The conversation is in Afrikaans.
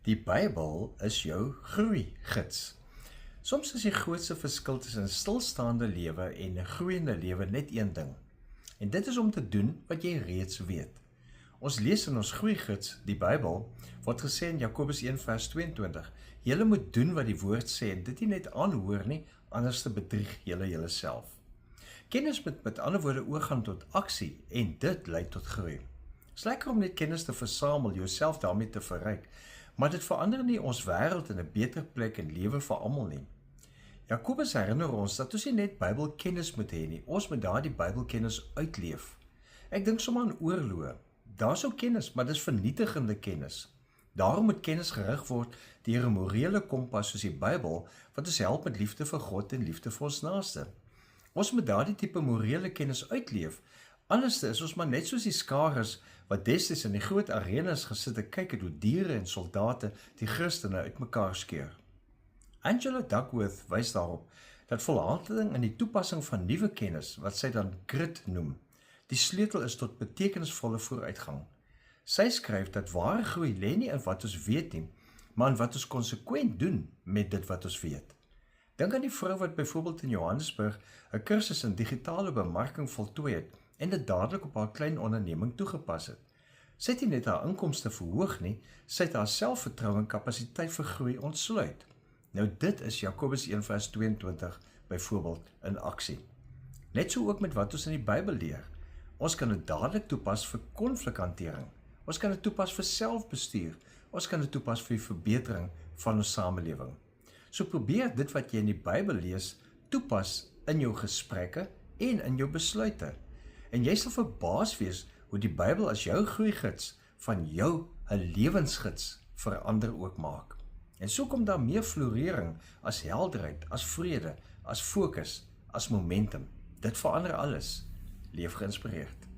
Die Bybel is jou groeigids. Soms is die grootste verskil tussen 'n stilstaande lewe en 'n groeiende lewe net een ding. En dit is om te doen wat jy reeds weet. Ons lees in ons groeigids, die Bybel, word gesê in Jakobus 1 vers 22, julle moet doen wat die woord sê en dit nie net aanhoor nie, anders te bedrieg julle julleself. Kennis moet met ander woorde oorgaan tot aksie en dit lei tot groei. Het is lekker om net kennis te versamel, jouself daarmee te verryk, maar dit verander nie ons wêreld in 'n beter plek en lewe vir almal nie. Jakobus herinner ons dat ons nie net Bybelkennis moet hê nie, ons moet daardie Bybelkennis uitleef. Ek dink sommer aan oorloë. Daar's ook kennis, maar dis vernietigende kennis. Daarom moet kennis gerig word deur 'n morele kompas soos die Bybel, wat ons help met liefde vir God en liefde vir ons naaste. Ons moet daardie tipe morele kennis uitleef, anders is ons maar net soos die skares wat destyds in die groot arenas gesit en kyk het hoe diere en soldate die Christene uitmekaar skeur. Angela Duckworth wys daarop dat volharding in die toepassing van nuwe kennis, wat sy dan grit noem, die sleutel is tot betekenisvolle vooruitgang. Sy skryf dat ware groei lê nie in wat ons weet nie, maar in wat ons konsekwent doen met dit wat ons weet. Dink aan die vrou wat byvoorbeeld in Johannesburg 'n kursus in digitale bemarking voltooi het en dit dadelik op haar klein onderneming toegepas het. Sy het nie net haar inkomste verhoog nie, sy het haar selfvertroue en kapasiteit vir groei ontsluit. Nou dit is Jakobus 1 vers 22 byvoorbeeld in aksie. Net so ook met wat ons in die Bybel leer. Ons kan dit dadelik toepas vir konflikhantering. Ons kan dit toepas vir selfbestuur. Ons kan dit toepas vir die verbetering van ons samelewing. So probeer dit wat jy in die Bybel lees, toepas in jou gesprekke en in jou besluite. En jy sal verbaas wees hoe die Bybel as jou groeigids van jou 'n lewensgids vir ander ook maak. En so kom daar meer florering as helderheid, as vrede, as fokus, as momentum. Dit verander alles. Leef geïnspireerd.